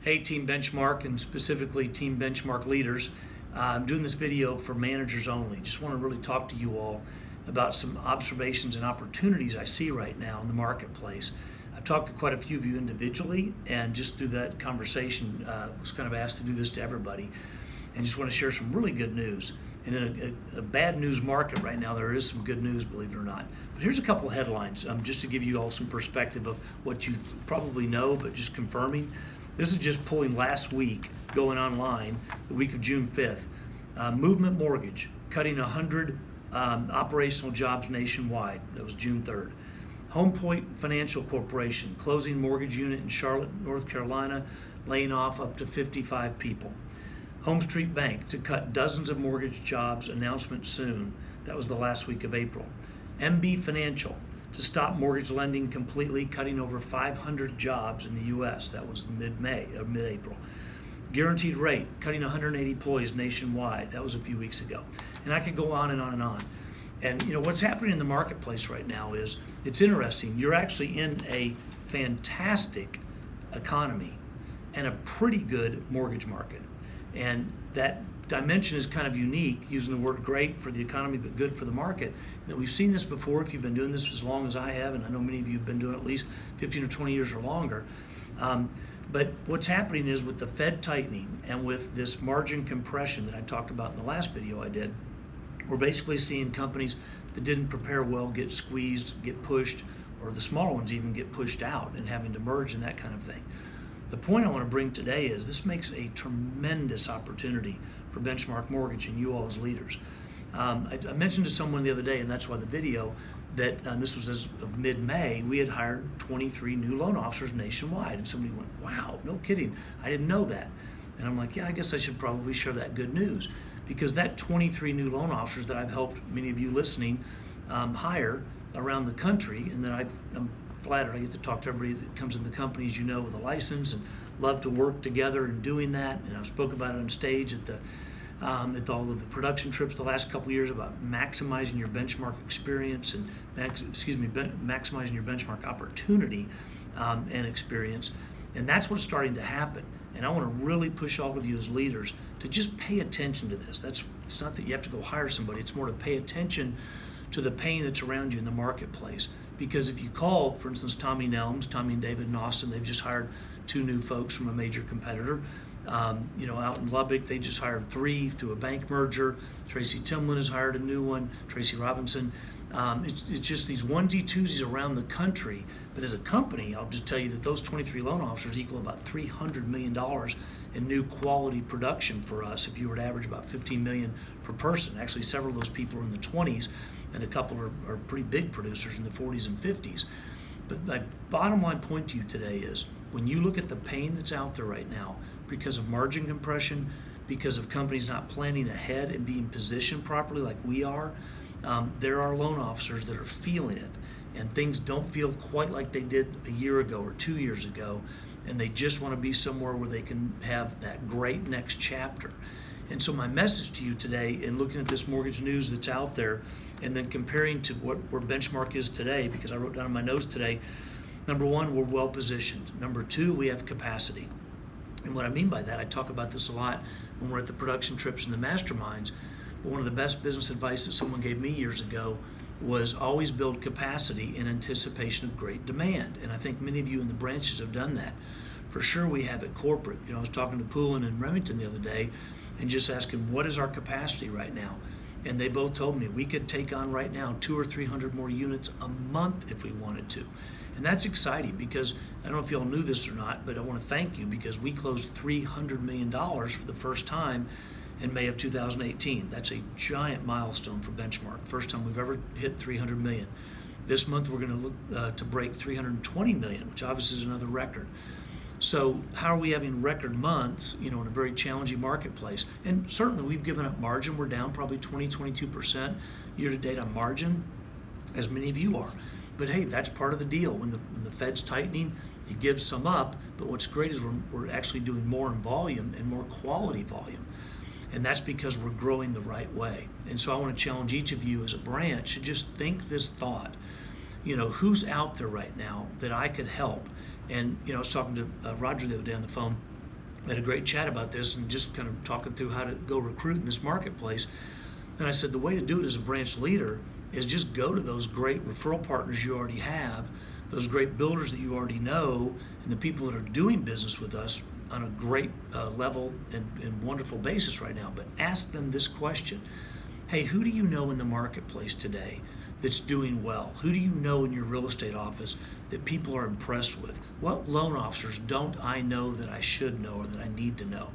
Hey Team Benchmark, and specifically Team Benchmark leaders. I'm doing this video for managers only. Just want to really talk to you all about some observations and opportunities I see right now in the marketplace. I've talked to quite a few of you individually, and just through that conversation, was kind of asked to do this to everybody. And just want to share some really good news. And in a bad news market right now, there is some good news, believe it or not. But here's a couple of headlines, just to give you all some perspective of what you probably know, but just confirming. This is just pulling last week, going online, the week of June 5th. Movement Mortgage, cutting 100 operational jobs nationwide. That was June 3rd. Home Point Financial Corporation, closing mortgage unit in Charlotte, North Carolina, laying off up to 55 people. Home Street Bank to cut dozens of mortgage jobs, announcement soon. That was the last week of April. MB Financial to stop mortgage lending completely, cutting over 500 jobs in the U.S. That was mid-April. Guaranteed Rate, cutting 180 employees nationwide. That was a few weeks ago. And I could go on and on and on. And you know what's happening in the marketplace right now is, it's interesting. You're actually in a fantastic economy and a pretty good mortgage market. And that dimension is kind of unique, using the word great for the economy but good for the market. And we've seen this before if you've been doing this as long as I have, and I know many of you have been doing it at least 15 or 20 years or longer. But what's happening is, with the Fed tightening and with this margin compression that I talked about in the last video I did, we're basically seeing companies that didn't prepare well get squeezed, get pushed, or the smaller ones even get pushed out and having to merge and that kind of thing. The point I want to bring today is, this makes a tremendous opportunity for Benchmark Mortgage and you all as leaders. I mentioned to someone the other day, and that's why the video, that this was as of mid-May, we had hired 23 new loan officers nationwide. And somebody went, wow, no kidding, I didn't know that. And I'm like, yeah, I guess I should probably share that good news, because that 23 new loan officers that I've helped many of you listening hire around the country, and that I'm flattered I get to talk to everybody that comes in the company, as you know, with a license, and love to work together in doing that. And I've spoke about it on stage at all of the production trips the last couple of years about maximizing your benchmark experience and maximizing your benchmark opportunity and experience. And that's what's starting to happen. And I want to really push all of you as leaders to just pay attention to this. It's not that you have to go hire somebody. It's more to pay attention to the pain that's around you in the marketplace. Because if you call, for instance, Tommy Nelms, Tommy and David in Austin, they've just hired 2 new folks from a major competitor. Out in Lubbock, they just hired 3 through a bank merger. Tracy Timlin has hired a new one, Tracy Robinson. It's just these onesie twosies around the country. But as a company, I'll just tell you that those 23 loan officers equal about $300 million in new quality production for us, if you were to average about $15 million per person. Actually, several of those people are in the 20s, and a couple are pretty big producers in the 40s and 50s. But my bottom line point to you today is, when you look at the pain that's out there right now because of margin compression, because of companies not planning ahead and being positioned properly like we are, there are loan officers that are feeling it, and things don't feel quite like they did a year ago or 2 years ago, and they just want to be somewhere where they can have that great next chapter. And so my message to you today, in looking at this mortgage news that's out there, and then comparing to where Benchmark is today, because I wrote down in my notes today, number 1, we're well positioned. Number 2, we have capacity. And what I mean by that, I talk about this a lot when we're at the production trips and the masterminds, but one of the best business advice that someone gave me years ago was, always build capacity in anticipation of great demand. And I think many of you in the branches have done that. For sure we have at corporate. I was talking to Poulin and Remington the other day and just asking, what is our capacity right now? And they both told me we could take on right now 200 or 300 more units a month if we wanted to. And that's exciting, because I don't know if you all knew this or not, but I want to thank you, because we closed $300 million for the first time in May of 2018. That's a giant milestone for Benchmark. First time we've ever hit 300 million. This month we're going to look to break 320 million, which obviously is another record. So how are we having record months, in a very challenging marketplace? And certainly we've given up margin. We're down probably 20-22% year to date on margin, as many of you are. But hey, that's part of the deal. When the Fed's tightening, you give some up. But what's great is we're actually doing more in volume, and more quality volume. And that's because we're growing the right way. And so I want to challenge each of you as a branch to just think this thought. Who's out there right now that I could help? And I was talking to Roger the other day on the phone, We had a great chat about this and just kind of talking through how to go recruit in this marketplace. And I said the way to do it as a branch leader is just go to those great referral partners you already have, those great builders that you already know, and the people that are doing business with us on a great level and wonderful basis right now. But ask them this question. Hey, who do you know in the marketplace today that's doing well? Who do you know in your real estate office that people are impressed with? What loan officers don't I know that I should know or that I need to know?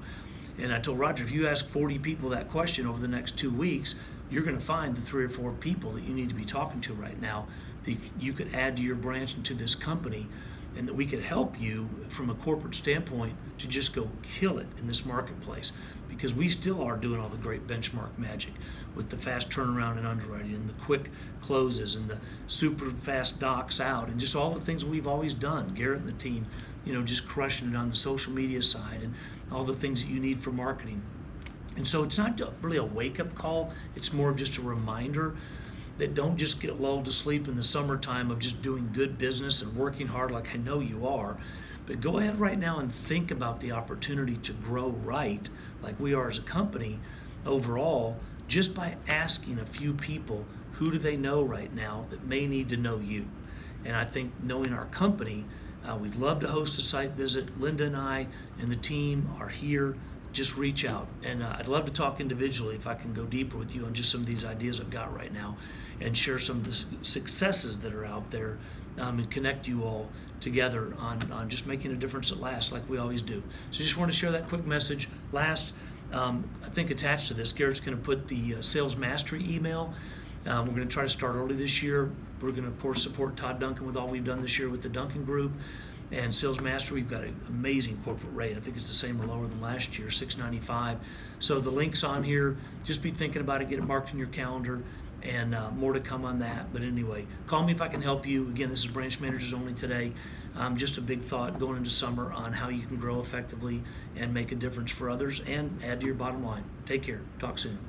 And I told Roger, if you ask 40 people that question over the next 2 weeks, you're going to find the 3 or 4 people that you need to be talking to right now that you could add to your branch and to this company, and that we could help you from a corporate standpoint to just go kill it in this marketplace, because we still are doing all the great benchmark magic with the fast turnaround and underwriting and the quick closes and the super fast docs out and just all the things we've always done. Garrett and the team, just crushing it on the social media side and all the things that you need for marketing. And so it's not really a wake-up call. It's more of just a reminder that don't just get lulled to sleep in the summertime of just doing good business and working hard like I know you are. But go ahead right now and think about the opportunity to grow right, like we are as a company overall, just by asking a few people, who do they know right now that may need to know you? And I think knowing our company, we'd love to host a site visit. Linda and I and the team are here. Just reach out. And I'd love to talk individually if I can go deeper with you on just some of these ideas I've got right now and share some of the successes that are out there and connect you all together on just making a difference at last like we always do. So just want to share that quick message. Last, I think attached to this, Garrett's going to put the sales mastery email. We're going to try to start early this year. We're going to, of course, support Todd Duncan with all we've done this year with the Duncan Group. And Sales Mastery, we've got an amazing corporate rate. I think it's the same or lower than last year, $695. So the link's on here. Just be thinking about it. Get it marked in your calendar, and more to come on that. But anyway, call me if I can help you. Again, this is Branch Managers Only today. Just a big thought going into summer on how you can grow effectively and make a difference for others and add to your bottom line. Take care. Talk soon.